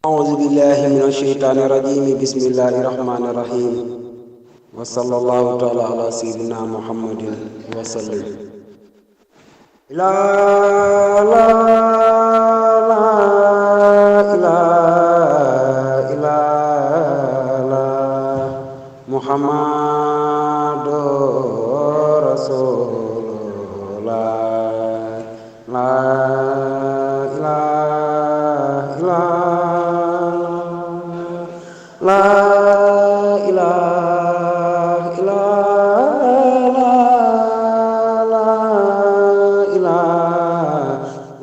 أعوذ بالله من الشيطان الرجيم بسم الله الرحمن الرحيم وصلى الله تعالى على سيدنا محمد وسلم لا لا لا إله إلا لا محمد رسول الله لا إله إلا لا إله إلا لا إله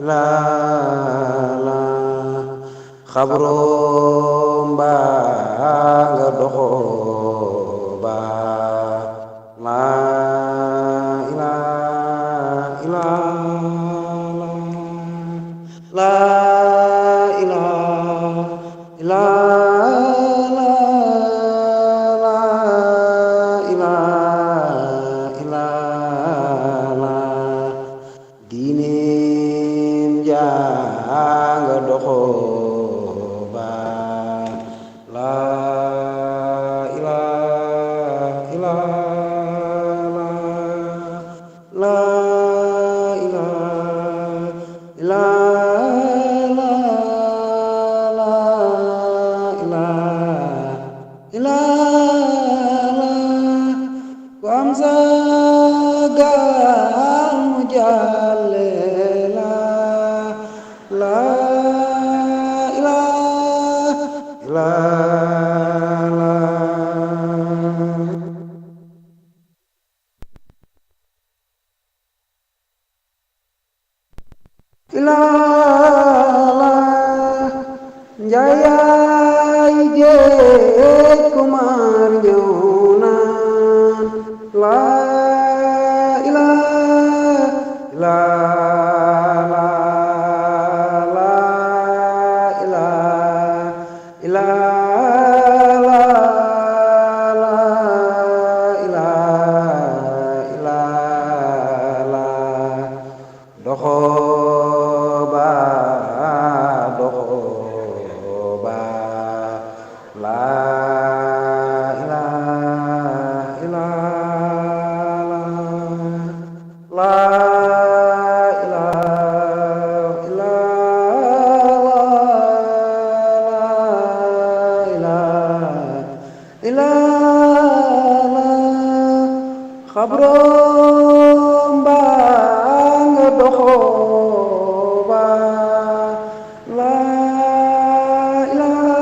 إلا لا خبروم بانغ دخوبا لا إله إلا لا إله إلا Njaay géej kumar ñëw naan la ilaha xabroom baa nga doxoo ba la ilaha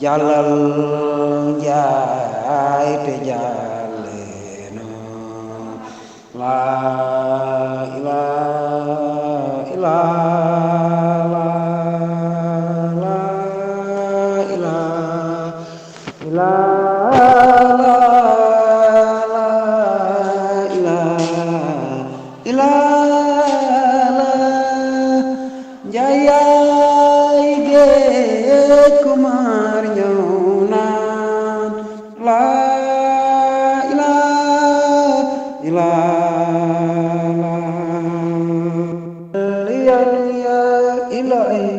jàllal njaay te jàlleeno la ilaha illa la ilaha illa njaay géej kumar ñëw naan la ilaha illa ya ilahi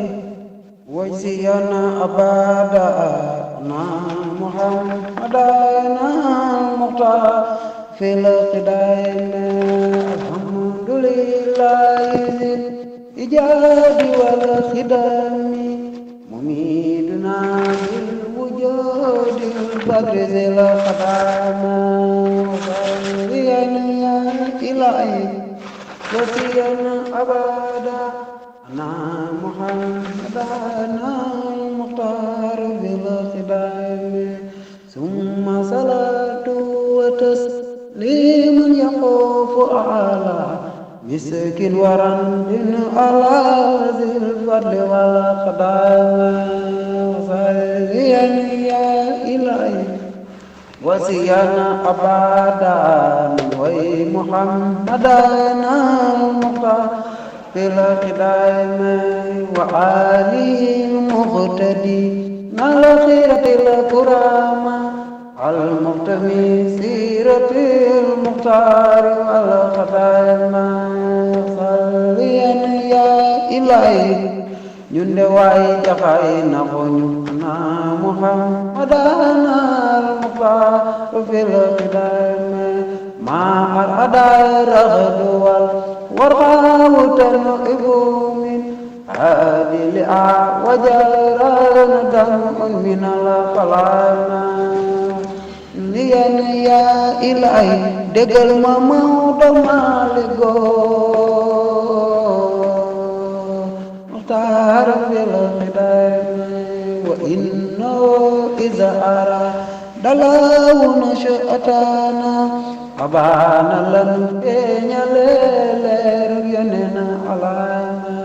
wajziyana abada na muhammadana muhtar fil qidain alhamdulillahi ijabi wal khidami mumiduna bil wujudil badri zil qadama wajziyana ya ilahi wajziyana abada na muhammadana muhtar bil khidami summa salatu wa taslimun yaqufu ala miskin waran bin ala zil fadli wal qadam faliyan ya ilahi wasiyana abadan wa muhammadana muhtar fil qidam وآله المهتدي نال خيرة الكرامة المقتمي سيرة المختار والختام صليا يا إلهي ñun de waay jaxaay na ko ñu na Muhammadana al-Muxtaar fil xidaam ma al adaa raxdu wal warxaawu tan'ibu min haadili a wajaran damun min al-xalaam liyan yaa ilaahi déggal ma Maodo Malick مختار في الخدام وإنه إذا أراد الله نشأتنا أبانا لن ينلل يننا علامة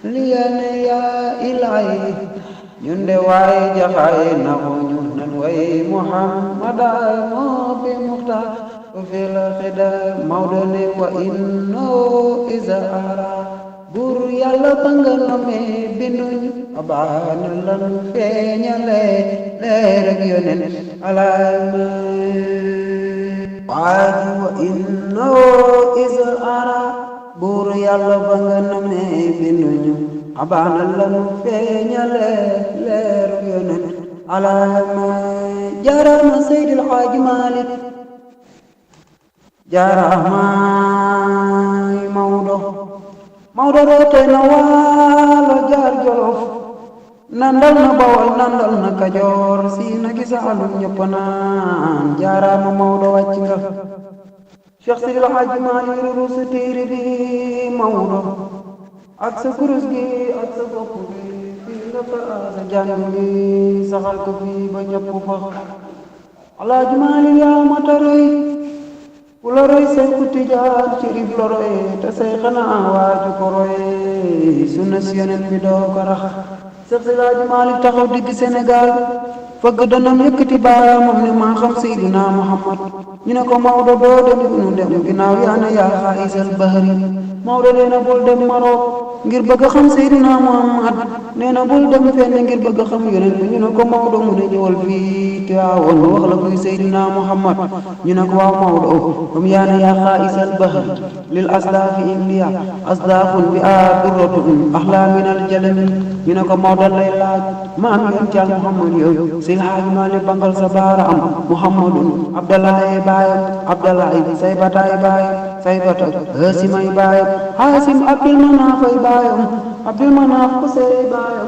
لين يا إلهي ñunde waay jaxaay na ko ñun nan way Muhammad moo fi muxtaar fi la xida Maodo ne wa inno iza ara buur yàlla ba nga nomee binduñu abaana lanu feeñale leer ak yonen alaama waaji wa inno iza ara buur yàlla ba nga nomee binduñu abaana lanu feeñale leer ak yonen alaama jaarama Seydil Haaji Maalik jaarama Maodo roote na waalo jaar Jolof nandal na Bawol nandal na Kajoor Siina gi Saalum ñëpp naan jaaraama Maodo wàcc nga Cheikh Sidil Haaji Maalik ruru sa téere bi Maodo ak sa kurus gi ak sa bopp bi fii nga fa sa jàng bi saxal ko fii ba ñëpp fa Alaaji Maalik yaa mata roy ku la roy Seexu Tijaan Sariif la roy te say xanaa waaju ko roy sunna si Yonent bi doo ko rax Seex Alaaji Maalik taxaw digg Sénégal fëgg danam yëkkati baaraamam ne maa xam Seydina Muhammad ñu ne ko Maodo doo dem nu dem ginnaaw yaa ne yaa xaayisal bahri Maodo nee na bul dem Maroc ngir bëgg a xam Seydina Muhammad nee na bul dem fenn ngir bëgg a xam Yonent bi ñu ne ko Maodo mu ne ñëwal fii Tiwaawan wax la kuy Seydina Muhammad ñu ne ko waaw Maodo comme yaa ne yaa xaayisal bahri lil asdaafi indiya asdaafun bi durratun axlaa min al jalami ñu ne ko Maodo lay laaj maam yoon caal Muhammad yow Seydi Haaji Maalik bangal sa baaraam Muhammadun Abdalaay baayam Abdalaay Saybataay baayam Saybata Haasimay baayam Haasim Abdul Manaaf ay baayam Abdul Manaaf Qusay baayam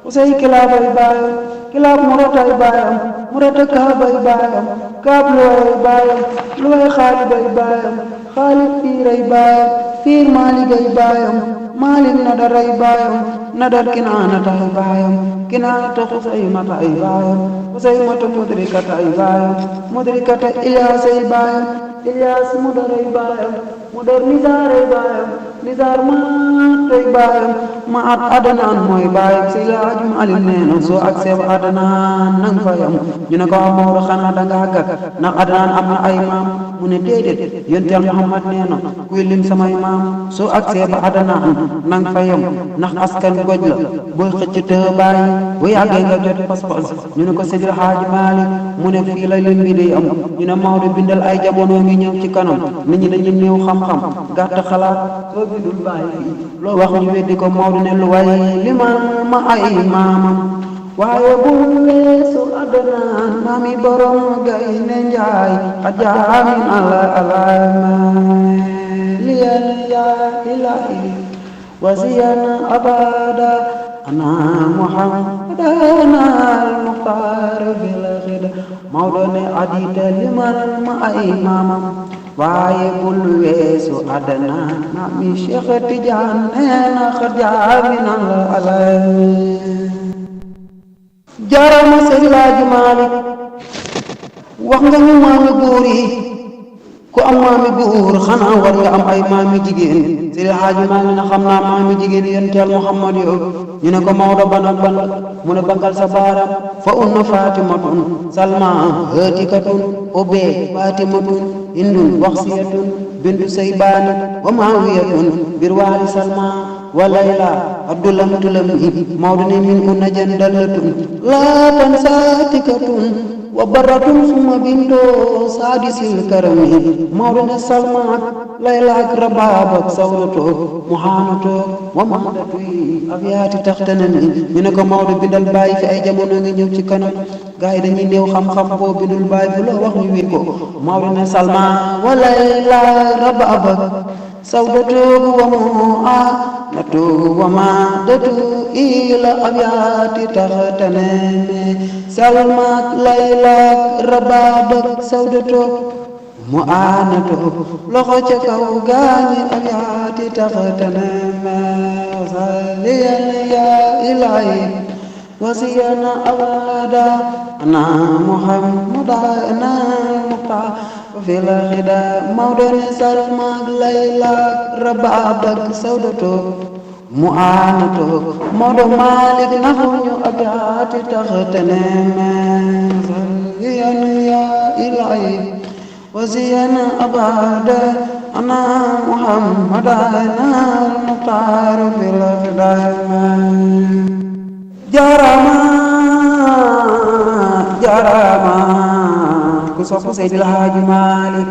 Qusay Kilaab ay baayam Kilaab Murata ay baayam Murata Kaab ay baayam Kaab Luway ay baayam Luway Xaalid ay baayam Xaalid Fiir ay baayam Fiir Maalik ay baayam Maalik Nadar ay baayam Nadar Kinaanata ay baayam Kinaanata Xusaymata ay baayam Xusaymata Mudrikata ay baayam Mudrikata Ilyaas ay baayam Ilyaas Mudar ay baayam Mudar Nizaar ay baayam Nizaar Maat ay baayam Maat Adnaan mooy baayam Seydi Haaji Maalik nee na soo agsee ba Adnaan nang fa yam ñu ne ko Maodo xanaa dangaa gàgg ndax Adnaan am na ay maam mu ne déedéet Yonent Yàlla Muhammad nee na kuy lim samay maam soo agsee ba Adnaan nang fa yam ndax askan goj la booy xëcc te bàyyi bu yàggee nga jot pas-pas ñu ne ko Seydi Haaji Maalik mu ne fii la lim bi day am ñu ne Maodo bindal ay jamono ngi ñëw ci kanam nit ñi dañu néew xam-xam gàtt xalaat soo bindul bàyyi fii loo wax ñu weddi ko Maodo ne lu waaye liman ma ay maamam waaye bu weesu Adnaan maami borom Gaynde Njaay xajaamin ala alama liyan yaa ilaahi wasiyan abada ana Muhammadana al-Muxtaar fil xida Maodo ne adita liman ma ay maamam waaye bul weesu Adnaan maami Cheikh Tidiane nee na xajaamin ala alama jaarama Seydi Haaji Maalik wax nga ñu maami góor yi ku am maami góor xanaa war nga am ay maami jigéen Seydi Haaji Maalik na xam naa maami jigéen Yonent Yàlla Muhammad yow ñu ne ko Maodo ban ak ban mu ne bangal sa baaraam fa unna Faatimatun Salma Haatikatun Ube Faatimatun Hindun Waxsiyatun bintu Saybaani wa Maawiyatun birwaali Salma وليلى عبد لم تلم مولد من أنجن دلة لا تنسى تكة وبرة ثم بنت سادس الكرم مولد سلمى ليلى ربابك سودة محانة ومهدة أبيات تختنني ñu ne ko Maodo bindal bàyyi fi ay jamono ngi ñëw ci kanam gars yi dañuy néew xam-xam boo bindul bàyyi bu la wax ñu wér ko Maodo ne Salma wala la raba abak sawdatu wa mu'anatu wa madatu ila abyati taxtaneme Salma layla raba abak sawdatu mu'anatu loxo ca kaw gaañi abyati taxtaneme saliyan ya ilahi wasiyana abada ana muhammadana muqta fi laxida mawdoni Salma layla rababak sawdato mu'anato mawdo malik naxuñu abyati taxtaneme saliyan ya ilahi wasiyana abada ana muhammadana muqtar fil khidam jarama jarama ku sopp Seydil Hadji Malick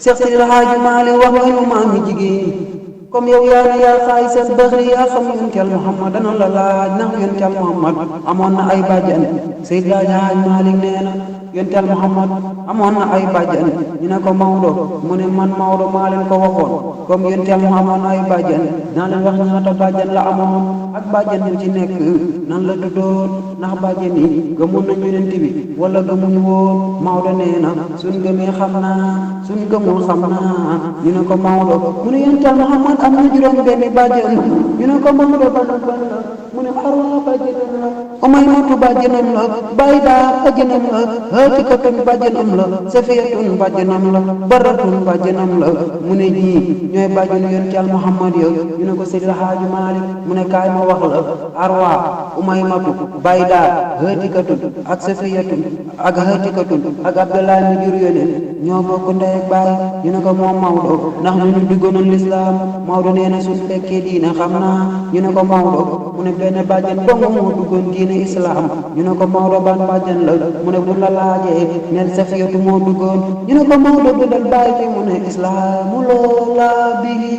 Seex Seydil Hadji Malick wax nga ñu maami jigéen comme yow yaa ne yaa xaay seen bëxri yaa xam yonent Muhammad dana la laaj ndax yonent Muhammad amoon na ay bàjjan Seydil Hadji Malick nee na yonent Muhammad amoon na ay bàjjan ñu ne ko Maodo mu ne man Maodo maa leen ko waxoon comme yonent Muhammad ay bàjjan naa leen wax ñaata bàjjan la amoon ak bàjjan yu ci nekk nan la tuddoon ndax bàjjan yi gëmoon nañu yonent bi wala gëmuñu woon Maodo nee na suñ gëmee xam naa suñ gëmul xam naa ñu ne ko Maodo mu ne yonent Muhammad am na juróom benn bàjjan ñu ne ko Maodo ban la mu ne Arwa bàjjanam la Umaymatu bàjjanam la Bayda bàjjanam la Hatikatun bàjjanam la Safiyatun bàjjanam la Baratun bàjjanam la mu ne ñii ñooy bàjjanu yonent Muhammad yow ñu ne ko Seydil Hadji Malick mu ne kaay ma wax la Arwa Umaymatu Bayda Hatikatun ak Safiyatun ak Hatikatun ak Abdallah mi jur yonent ñoo bokk ndey ak baay ñu ne ko moom Maodo ndax ñu duggoon lislaam Maodo nee na suñ fekkee diine xam naa ñu ne ko Maodo mu ne benn bàjjan dong moo duggoon diine islam ñu ne ko Maodo ban bàjjan la mu ne bu la laajee neel Safiyatu moo duggoon ñu ne ko Maodo bindal bàyyi fi mu ne islaamu loola bihi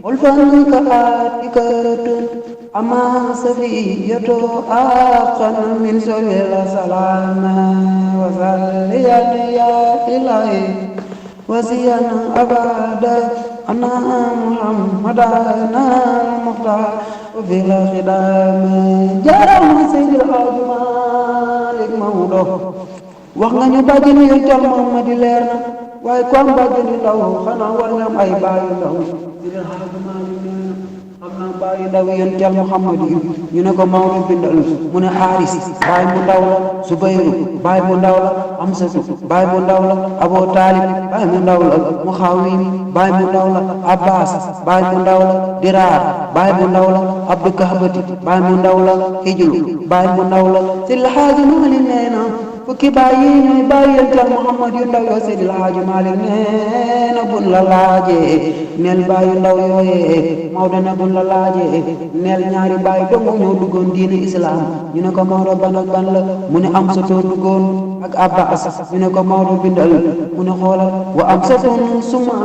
ulfan ka atikatun ama Safiyatu aqan min sowela salama wa salliyan ya ilahi wasiyana abada ana muhammadana muxtar fi la xidam jarama Seydil Hadji Malick Maodo wax nga ñu bàjjenu yonent Muhammad leer na waaye ko am bàjjenu ndaw xanaa war nga am ay baayu ndaw Seydil Hadji Malick nee na am na baayu ndaw yonent Muhammad yi ñu ne ko Maodo bindal mu ne Haris baay bu ndaw la Subayru baay bu ndaw la Amsatu baay bu ndaw la Abu Talib baay bu ndaw la Muxawim baay bu ndaw la Abbas baay bu ndaw la Diraar baay bu ndaw la Abdou Kahbati baay bu ndaw la Hijru baay bu ndaw la Seydil Hadji Malick nee na fukki baay yi ñooy baay yonent Muhammad yu ndaw yoo Seydil Hadji Malick nee na buñ la laajee neel baay yu ndaw yooyee Maodo ne buñ la laajee neel ñaari baay dong ñoo duggoon diine islam ñu ne ko Maodo ban ak ban la mu ne Amsatu duggoon ak Abbas ñu ne ko Maodo bindal mu ne xoolal wa Amsatun suma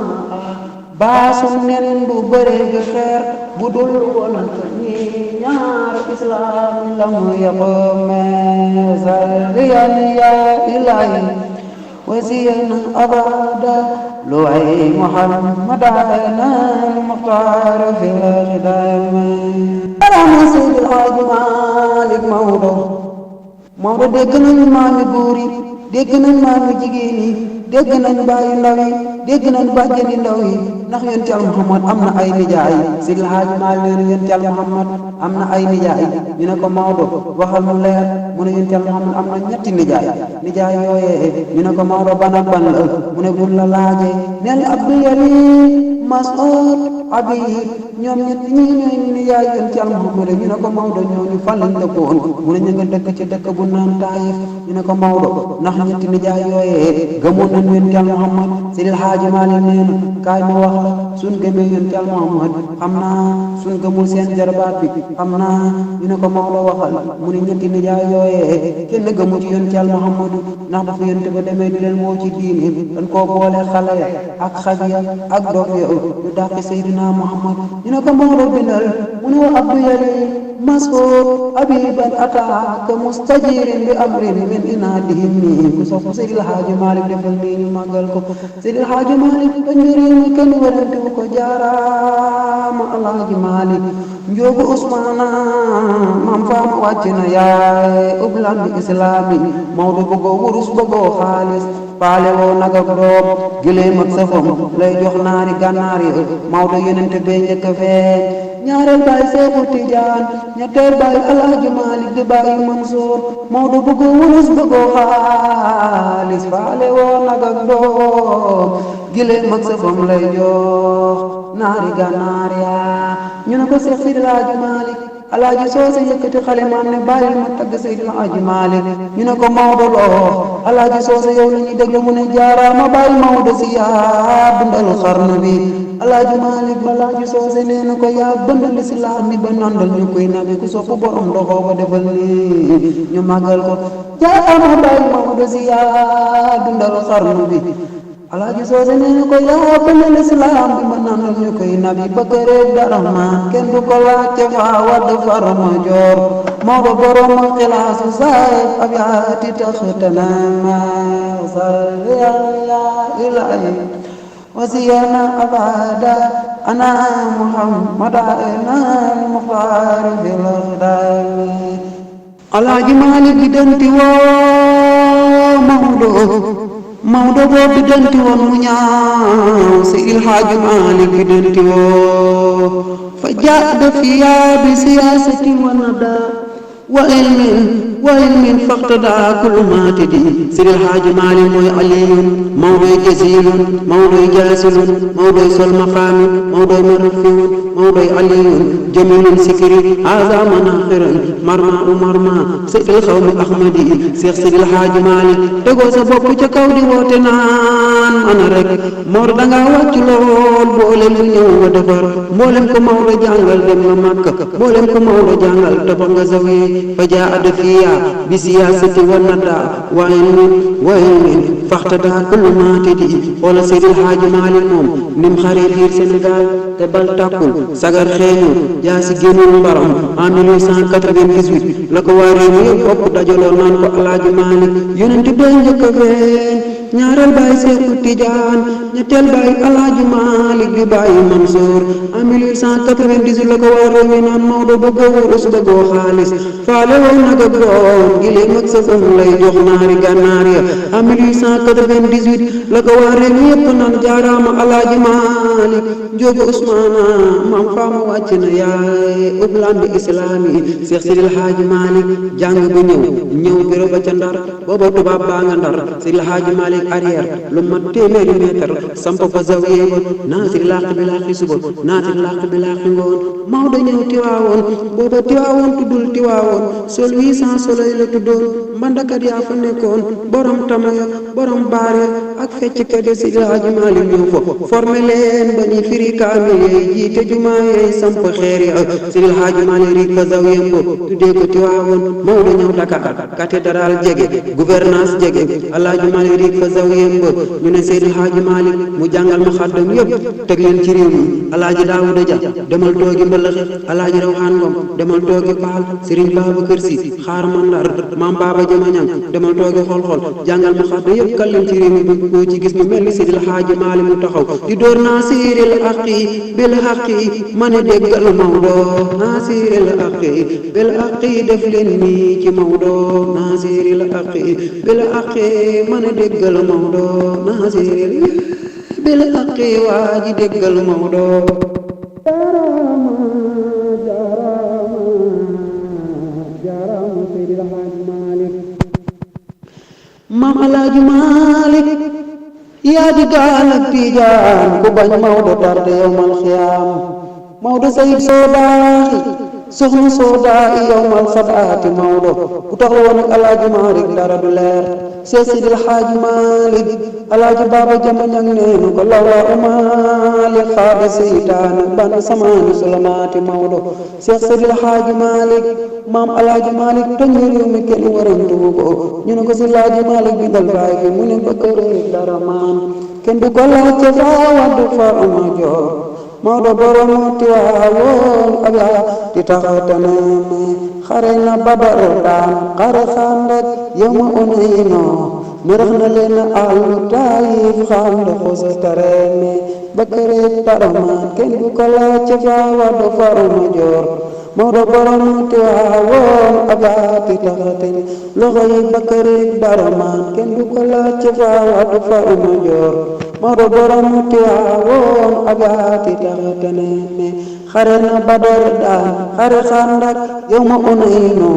baasum nen bu bëree gi xeer bu dul woon ñi ñaar islam la mu yaqome saliyan ya ilahi wasiyan abada lu ay muhammadana muxtar fi xidam barama Seydil Hadji Malick Maodo dégg nañu maami góor yi dégg nañ maami jigéen yi dégg nañ baayu ndaw yi dégg nañ bàjjani ndaw yi ndax yonent Muhammad am na ay nijaay Seydil Hadji Malick nee na yonent Muhammad am na ay nijaay ñu ne ko Maodo waxal mu leer mu ne yonent Muhammad am na ñetti nijaay yooyee ñu ne ko Maodo ban ak ban la mu ne buñ la laajee neel Abdou Yali Mas'ud Habib ñoom ñett ñi ñooy nijaay yonent Muhammad ñu ne ko Maodo ñooñu fan lañ dëkkoon mu ne ñu nga dëkk ci dëkk bu naan Taayif ñu ne ko Maodo ndax ñetti nijaay yooyee gëmoon nañ yonent Muhammad Seydil Haaji Maalik nee na kaay ma wax la suñ gëmee yonent Yàlla Muhammad xam naa suñ gëmul seen jarbaat bi xam naa ñu ne ko Maodo waxal mu ne ñetti nijaay yooyee kenn gëmu ci yonent Yàlla Muhammadu ndax bu fi yonent ba demee di leen woo ci diine dañ koo boole xale ya ak xaj ya ak dof ya ñu dàqi Seydina Muhammad ñu ne ko Maodo bindal mu ne wa abdu yali mas'ud abiban ataaka mustajirin bi amrin min inaadihim nii ku sopp Seydil Haaji Maalik defal nii ñu màggal ko Seydil Haaji Maalik ba njëriñ mi kenn werante wu ko jaaraama Alaaji Maalik njoogu Usmaana maam faama wàcc na yaay ublan bi islaami Maodo bëggoo wurus bëggoo xaalis paale woo nag ak doom gileem ak safam lay jox naari gànnaar yi Maodo yonente bee njëkk a feeñ ñaareel baay Seexu Tijaan ñetteel baay Alaaji Maalik di baay Mansoor Maodo bëggoo wurus bëggoo xaalis paale woo nag ak doom gileem ak safam lay jox naari gànnaar yaa ñu ne ko Seex Seydil Haaji Maalik Alaaji Soose yëkkati xale maam ne bàyyil ma tagg Seydil Haaji Maalik ñu ne ko Maodo loo Alaaji Soose yow la ñuy déglu mu ne jaaraama bàyyi Maodo si yaa bindal xarnu bi Alaaji Maalik ba Alaaji Soose nee na ko yaa bëndal lislaam bi ba nandal ñu koy nabi ku sopp borom ndoxoo ko defal ni ñu màggal ko jaaraama bàyyi Maodo si yaa bindal xarnu bi Alaaji Soose nee na ko yaa bëndal lislaam bi ba nandal ñu koy nabi ba këreeg darama kenn du ko laajte faa wadd farma joor Maodo borom xilaasu saayib ab yaati taxtanama salli ala ilahi wasiyana abada ana muhammadana muxtaar fil xdaami Alaaji Maalik bi danti woo Maodo boo bi danti woon mu ñaaw Seydil Haaji Maalik bi danti woo fa jaada fiya bi siyaasatin wa nada wa ilmin faqtada kullu maatidi Seydil Haaji Maalik mooy aliyun Maodoy jasiilun Maodoy jaasilun Maodoy sol maqaami Maodoy marfiun Maodoy aliyun jamilun sikri haza manaxiran marma Seydil xawmi ahmadi Seex Seydil Haaji Maalik tegoo sa bopp ca kaw di woote naan ana rek Mor danga wàcc lool boolem lu ñëw nga defar mboolem ko Maodo jàngal dem nga Makka mboolem ko Maodo jàngal tabax nga zawiya fa jaada fiya bi siyaasati wa nada wa ilmin faxtada kullu maatidi xoola Seydil Haaji Maalik moom nim xaree biir Sénégal te bal tàkkul sagar xeeñu jaa si génnul mbaram en 1898 la ko waa réew mi yëpp bokk dajaloo naan ko Alaaji Maalik yonent bee njëkk a feeñ ñaareel baay Seexu Tijaan ñetteel baay Alaaji Maalik di baay Mansoor en 1898 la ko waa réew mi naan Maodo bëggoo wurus bëggoo xaalis faale woon nag ak doom gileem ak safam lay jox naari gànnaar ya en 1898 la ko waa réew mi yëpp naan jaaraama Alaaji Maalik njóogu Usmaana maam faama wàcc na yaay ublaan bi islaami Seex Seydil Haaji Maalik jàng bi ñëw biro ba ca Ndar booba tubaab baa nga Ndar Seydil Haaji Maalik arrière lu mat téeméeri mètre samp fa zawiya ba naasir làq bi làqi suba naasir làq bi làqi ngoon Maodo ñëw Tiwaawoon booba Tiwaawoon tuddul Tiwaawoon sol 800 soleil la tuddoon mbandakat yaa fa nekkoon borom tamaya borom baare ak fecckat yi Seydil Haaji Maalik ñëw fa formé leen ba ñuy firi kaamil yi jiite jumaa yi samp xeer ya Seydil Haaji Maalik rik fa zawiyam bo tuddee ko Tiwaawoon Maodo ñëw Dakar cathédrale jege gouvernance jege Alaaji Maalik rik fa zawiyam bo ñu ne Seydil Haaji Maalik mu jàngal ma xaddam yëpp teg leen ci réew mi Alaaji Daawuda Ja demal toogi mbalaxe Alaaji Rawaan Ngom demal toogi Paal Sëriñ Babacar Si xaar ma Ndar maam Baaba Jamañang demal toogi xol jàngal ma xaddam yëpp kal leen ci réew mi bu koo ci gis mu mel ni Seydil Haaji Maalik mu taxaw di door naasiril aqi bil aqi ma ne déggal Maodo naasiril aqi bil aqi def leen nii ci Maodo naasiril aqi bil aqi ma ne déggal Maodo naasiril bil aqi waa ji déggal Maodo jaaraama Seydil Haaji Maalik maam Alaaji Maalik yaa di gaal ak Tijaan ku bañ Maodo tarde yawmal xiyaam Maodo sayid soo baaxi soxna soodaa i yowmal xadaati Maodo ku taxaw woon ak alaaji Maalik dara du leer Seex Sidil Xaaji Maalik alaaji baaba jama ñang neenu ko lawla umaalik xaada seytaane ban samaani sulamaati Maodo Seex Sidil Xaaji Maalik maam alaaji Maalik toñ réew mi kenn warantuwu ko ñu ne ko si laaji Maalik bi dal baay bi mu ne ko këree dara maan kenn du ko laajte faa waddu fa ama joor Maodo borom Tiwaawoon ak yaa di taxatane xare na Badar daan xare Xandaq yawma Unayno mirax na leen àllu Taayif xande xusa tareene Bakare taramaan kenn du ko laajte faa waddu fa ama joor Maodo borom Tiwaawoon ak yaa di taxatane loxo yi Bakare taramaan kenn du ko laajte faa waddu fa ama joor Maodo borom Tiwaawoon ak yaa di taxatane xare na Badar daan xare Xandaq yawma Unayno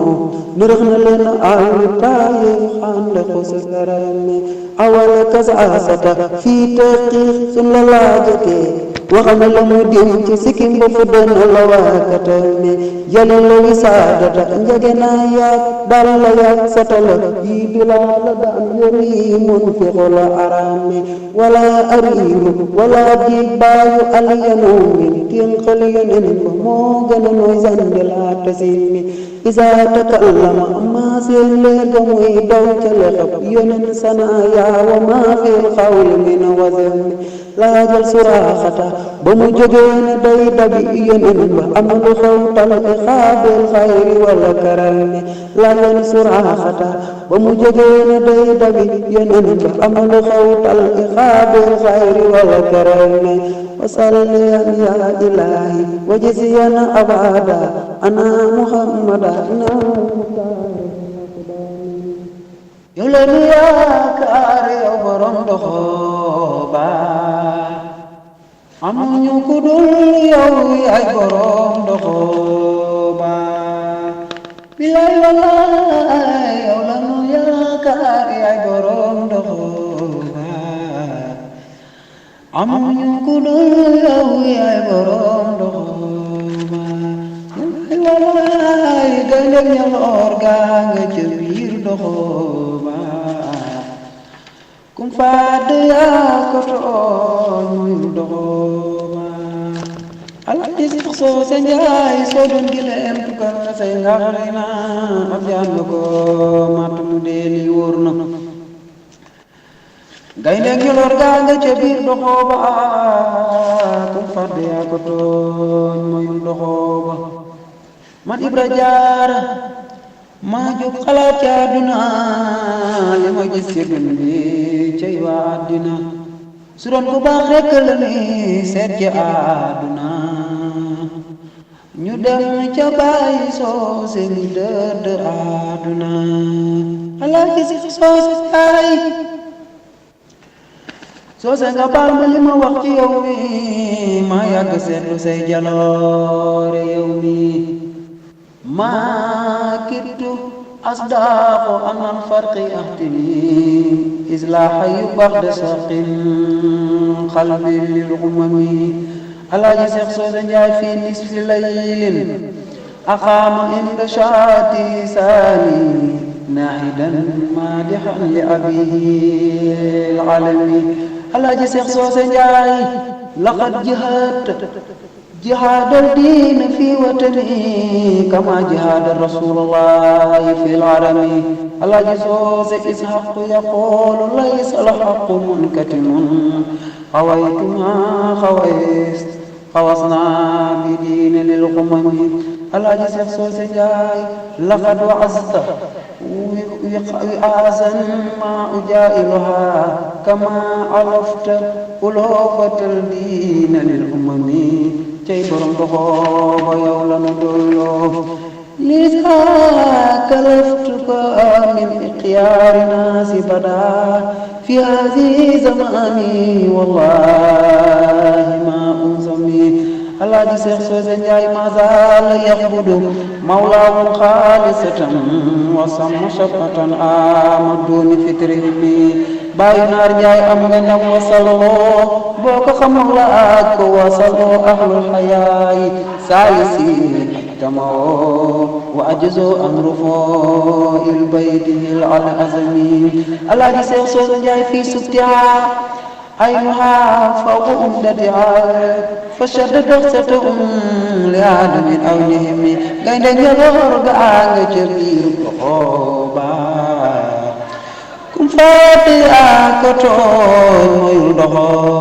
nirax na leen àllu Taayif xande xusa tareene awal kasaasata fii taqiix sun la laajatee waxal na la mu diw ci sikkim ba fu doon la waakatame jële la wisaadata njege naa yaag dal la yaag satala bii bilaa la daan yori mun fi xola arame wala ariiru wala jiig baayu aliyanu min tinqal yonen ba moo gën a nooy sandi laa tasimi isa takallama maa seen leer ga muy daw ca lexab yonen sana yaa wa maa fil xawli min wazami laajal Suraaxata ba mu jógee ne day dabi yonen ba am lu xew talati xaabil xayri wala karami laajal Suraaxata ba mu jógee ne day dabi yonen ba am lu xew talati xaabil xayri wala karami wasalliyan ya ilaahi wajziyan abada ana muhammada yow la nu yaakaar yow borom doxooba amuñu ku dul yow yaay borom doxooba bilaay walaay yow la nu yaakaar yaay borom doxooba amuñu ku dul yow yaay borom doxooba bilaay walaay gaynde ñaloor gaa nga ca biir doxooba kum faad yaa ko tooñ muy doxooba alaaji si soo sa njaay soo doon gileem tukal na say nga xëy na ab jaan la ko mat mu dee lii wóor na gaynde ngeloor gaa nga ca biir doxooba kum faad yaa ko tooñ muy doxooba man Ibra Jaara maa jóg xalaat ci àdduna li ma gis ci dund bi cay waa àddina su doon ku baax rekk la ni seet ci àdduna ñu dem ca bàyyi soose mi dëdd àdduna xalaat ci soose ay soose nga baal ma li ma wax ci yow mi maa yàgg seetlu say jaloore yow mi maa kittu asdaaqu anal farqi ahtini islaaha yu baxda saqin xalbi lil umami alaaji Seex Sooda Njaay fi nisfi laylin aqaama inda shaati saani naahidan maadihan li abihi alalami alaaji Seex Sooda Njaay laqad جهاد الدين في وطني كما جهاد رسول الله في العالم الذي صوص إسحاق يقول ليس الحق منكتم خويت ما خويست خوصنا بدين للقمم الذي صوص جاي لقد وعزت وعازا ما أجائلها كما عرفت ألوفة الدين للأمم cey borom doxooba yow la nu doyloo lisa kalaftuka min ikhyaari naasi bada fi hadi zamani wallahi ma unsami alaaji Seex Sooda Njaay ma zaal yaxbudu mawlaahum xaalisatan wa sama shafatan amaduni fitrihimi baayu naar Njaay am nga ñam wasaloo boo ko xamul la aj ko wasaloo ahlul xayaay saalisi اجتمعوا وعجزوا عن رفوع البيت العظيم الذي سيصل جاي في سبتها عينها فوق أمدتها فشدد ستهم لعدم عونهم غير يغور غاغ جبير قوبا كم فاتي أكتون ويلدهو